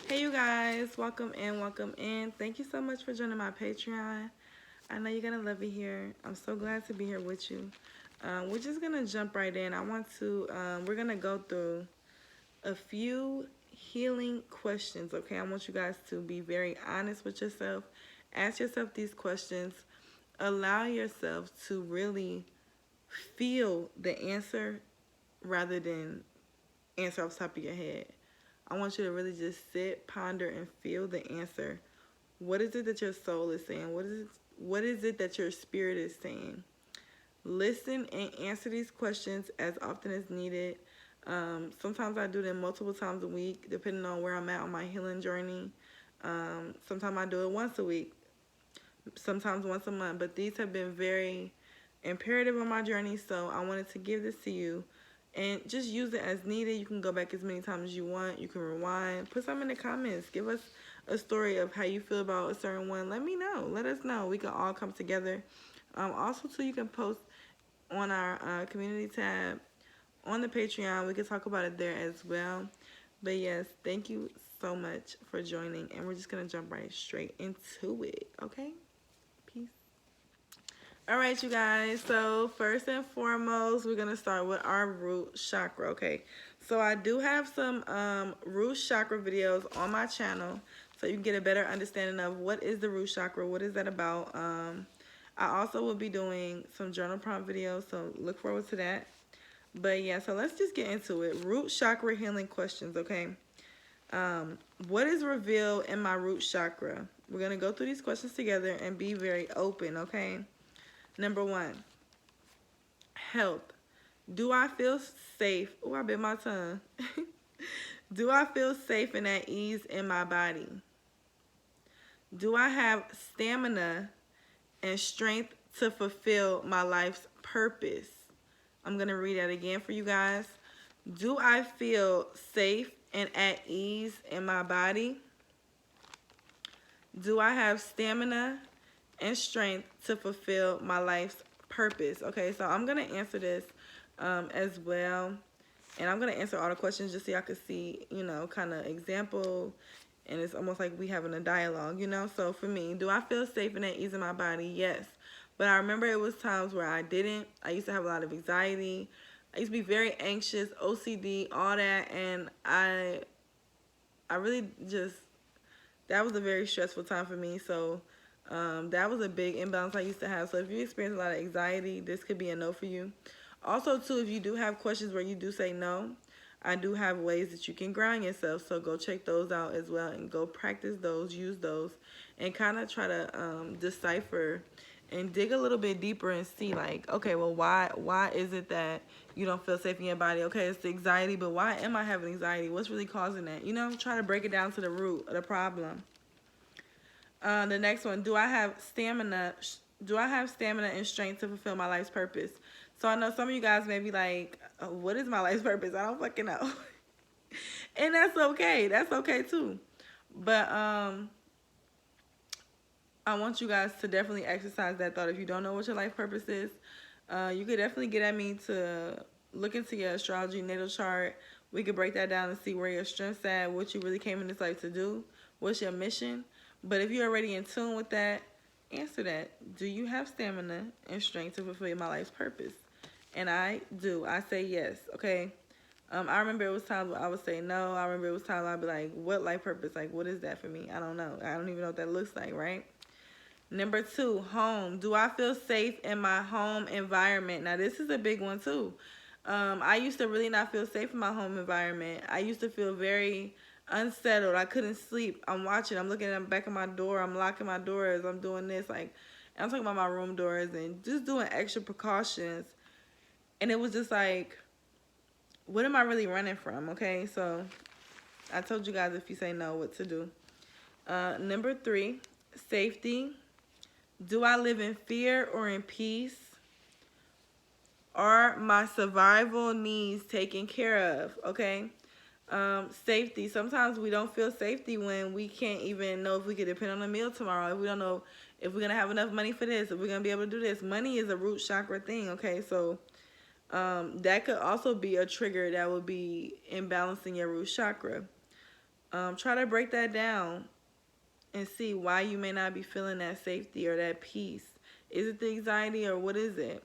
Hey you guys, welcome in, welcome in. Thank you so much for joining my Patreon. I know you're gonna love it here. I'm so glad to be here with you. We're just gonna jump right in. We're gonna go through a few healing questions, okay? I want you guys to be very honest with yourself. Ask yourself these questions. Allow yourself to really feel the answer rather than answer off the top of your head. I want you to really just sit, ponder, and feel the answer. What is it that your soul is saying? What is it that your spirit is saying? Listen and answer these questions as often as needed. Sometimes I do them multiple times a week, depending on where I'm at on my healing journey. Sometimes I do it once a week, sometimes once a month. But these have been very imperative on my journey, so I wanted to give this to you and just use it as needed. You can go back as many times as you want. You can rewind. Put some in the comments. Give us a story of how you feel about a certain one. Let me know. Let us know. We can all come together. Also, too, you can post on our community tab on the Patreon. We can talk about it there as well. But yes, thank you so much for joining. And we're just going to jump right straight into it. Okay? Peace. All right, you guys. So first and foremost, we're going to start with our root chakra. Okay. So I do have some root chakra videos on my channel, so you can get a better understanding of what is the root chakra, what is that about. I also will be doing some journal prompt videos, so look forward to that. But yeah, so let's just get into it. Root chakra healing questions, okay? What is revealed in my root chakra? We're going to go through these questions together and be very open, okay? Number 1, health. Do I feel safe? Oh, I bit my tongue. Do I feel safe and at ease in my body? Do I have stamina and strength to fulfill my life's purpose? I'm going to read that again for you guys. Do I feel safe and at ease in my body? Do I have stamina and strength to fulfill my life's purpose? Okay, so I'm going to answer this as well. And I'm going to answer all the questions just so y'all can see, kind of example. And it's almost like we having a dialogue, So for me, do I feel safe and at ease in my body? Yes. But I remember it was times where I didn't. I used to have a lot of anxiety. I used to be very anxious, OCD, all that. And I really just, that was a very stressful time for me. So that was a big imbalance I used to have. So if you experience a lot of anxiety, this could be a no for you. Also, too, if you do have questions where you do say no, I do have ways that you can ground yourself. So go check those out as well and go practice those, use those, and kind of try to decipher and dig a little bit deeper and see like, okay, well, why is it that you don't feel safe in your body? Okay, it's the anxiety, but why am I having anxiety? What's really causing that? Try to break it down to the root of the problem. The next one, do I have stamina? Do I have stamina and strength to fulfill my life's purpose? So I know some of you guys may be like, oh, what is my life's purpose? I don't fucking know. And that's okay. That's okay too. But I want you guys to definitely exercise that thought. If you don't know what your life purpose is, you could definitely get at me to look into your astrology natal chart. We could break that down and see where your strength's at, what you really came in this life to do, what's your mission. But if you're already in tune with that, answer that. Do you have stamina and strength to fulfill my life's purpose? And I do. I say yes, okay? I remember it was times where I would say no. I remember it was times I'd be like, what life purpose? Like, what is that for me? I don't know. I don't even know what that looks like, right? Number 2, home. Do I feel safe in my home environment? Now, this is a big one, too. I used to really not feel safe in my home environment. I used to feel very unsettled. I couldn't sleep. I'm watching. I'm looking at the back of my door. I'm locking my doors. I'm doing this. Like, I'm talking about my room doors and just doing extra precautions. And it was just like, what am I really running from? Okay, so I told you guys if you say no, what to do. Number 3, safety. Do I live in fear or in peace? Are my survival needs taken care of? Okay. Safety. Sometimes we don't feel safety when we can't even know if we can depend on a meal tomorrow. If we don't know if we're going to have enough money for this, if we're going to be able to do this. Money is a root chakra thing, okay? So that could also be a trigger that would be imbalancing your root chakra. Try to break that down and see why you may not be feeling that safety or that peace. Is it the anxiety or what is it?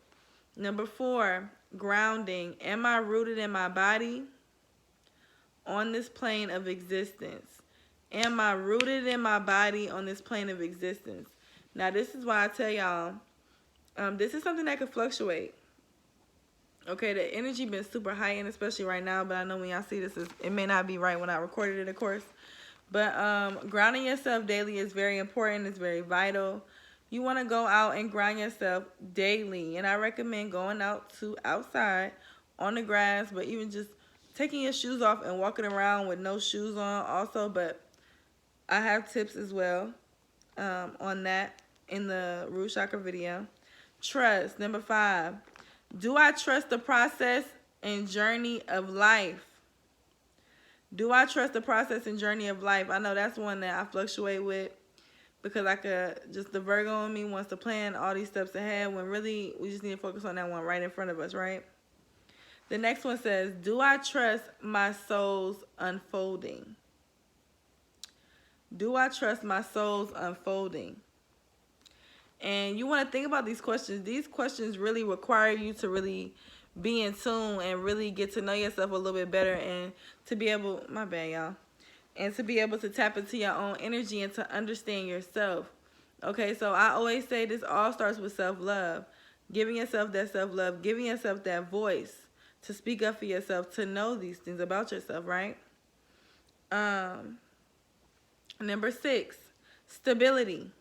Number 4, grounding. Am I rooted in my body on this plane of existence? Am I rooted in my body on this plane of existence? Now, this is why I tell y'all, this is something that could fluctuate. Okay, the energy been super high, and especially right now, but I know when y'all see this, it may not be right when I recorded it, of course. But grounding yourself daily is very important. It's very vital. You want to go out and ground yourself daily. And I recommend going outside on the grass, but even just taking your shoes off and walking around with no shoes on also. But I have tips as well on that in the root chakra video. Trust. Number 5. Do I trust the process and journey of life? Do I trust the process and journey of life? I know that's one that I fluctuate with, because the Virgo in me wants to plan all these steps ahead when really we just need to focus on that one right in front of us, right? The next one says, do I trust my soul's unfolding? Do I trust my soul's unfolding? And you want to think about these questions. These questions really require you to really be in tune and really get to know yourself a little bit better, and to be able, my bad y'all, and to be able to tap into your own energy and to understand yourself. Okay, so I always say this all starts with self-love. Giving yourself that self-love, giving yourself that voice to speak up for yourself, to know these things about yourself, right? Number 6, stability.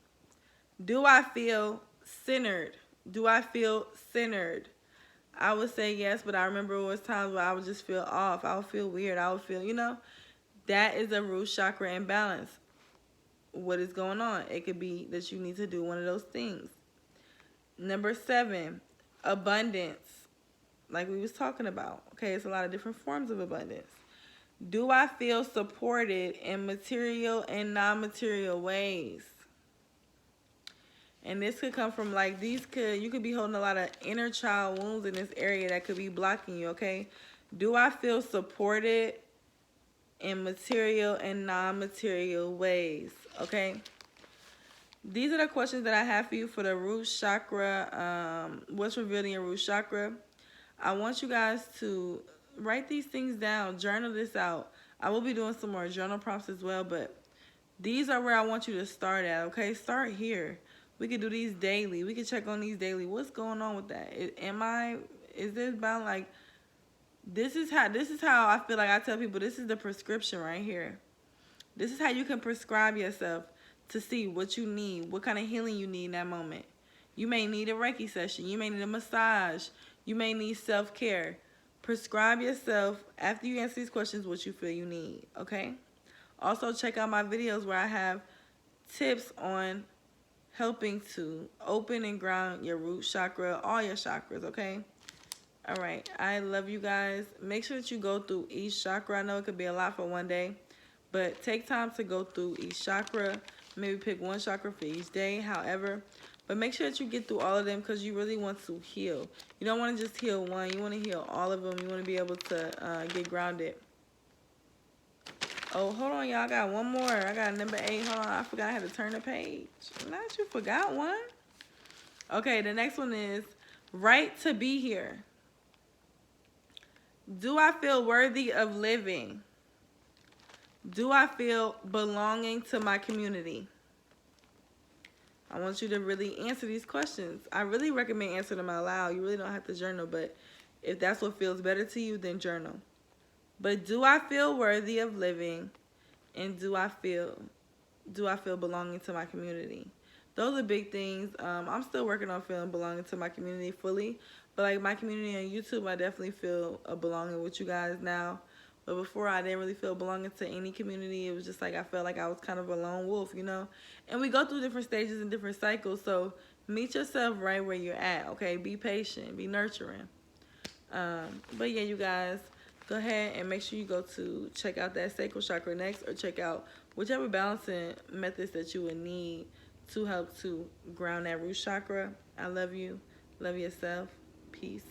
Do I feel centered? Do I feel centered? I would say yes, but I remember it was times where I would just feel off. I would feel weird. I would feel, that is a root chakra imbalance. What is going on? It could be that you need to do one of those things. Number 7, abundance. Like we was talking about. Okay, it's a lot of different forms of abundance. Do I feel supported in material and non-material ways? And this could come from you could be holding a lot of inner child wounds in this area that could be blocking you, okay? Do I feel supported in material and non-material ways, okay? These are the questions that I have for you for the root chakra, what's revealed in your root chakra. I want you guys to write these things down, journal this out. I will be doing some more journal prompts as well, but these are where I want you to start at, okay? Start here. We could do these daily. We could check on these daily. What's going on with that? Is this about this is how I feel like I tell people this is the prescription right here. This is how you can prescribe yourself to see what you need, what kind of healing you need in that moment. You may need a Reiki session. You may need a massage. You may need self-care. Prescribe yourself, after you answer these questions, what you feel you need, okay? Also, check out my videos where I have tips on helping to open and ground your root chakra, all your chakras, okay? All right, I love you guys. Make sure that you go through each chakra. I know it could be a lot for one day, but take time to go through each chakra. Maybe pick one chakra for each day, however. But make sure that you get through all of them, because you really want to heal. You don't want to just heal one. You want to heal all of them. You want to be able to get grounded. Oh, hold on, y'all. I got one more. I got number 8. Hold on. I forgot I had to turn the page. Not you forgot one. Okay, the next one is right to be here. Do I feel worthy of living? Do I feel belonging to my community? I want you to really answer these questions. I really recommend answering them out loud. You really don't have to journal, but if that's what feels better to you, then journal. But do I feel worthy of living, and do I feel belonging to my community? Those are big things. I'm still working on feeling belonging to my community fully, but like my community on YouTube, I definitely feel a belonging with you guys now. But before, I didn't really feel belonging to any community. It was just like I felt like I was kind of a lone wolf, And we go through different stages and different cycles, so meet yourself right where you're at, okay? Be patient, be nurturing. But yeah, you guys, go ahead and make sure you go to check out that sacral chakra next, or check out whichever balancing methods that you would need to help to ground that root chakra. I love you. Love yourself. Peace.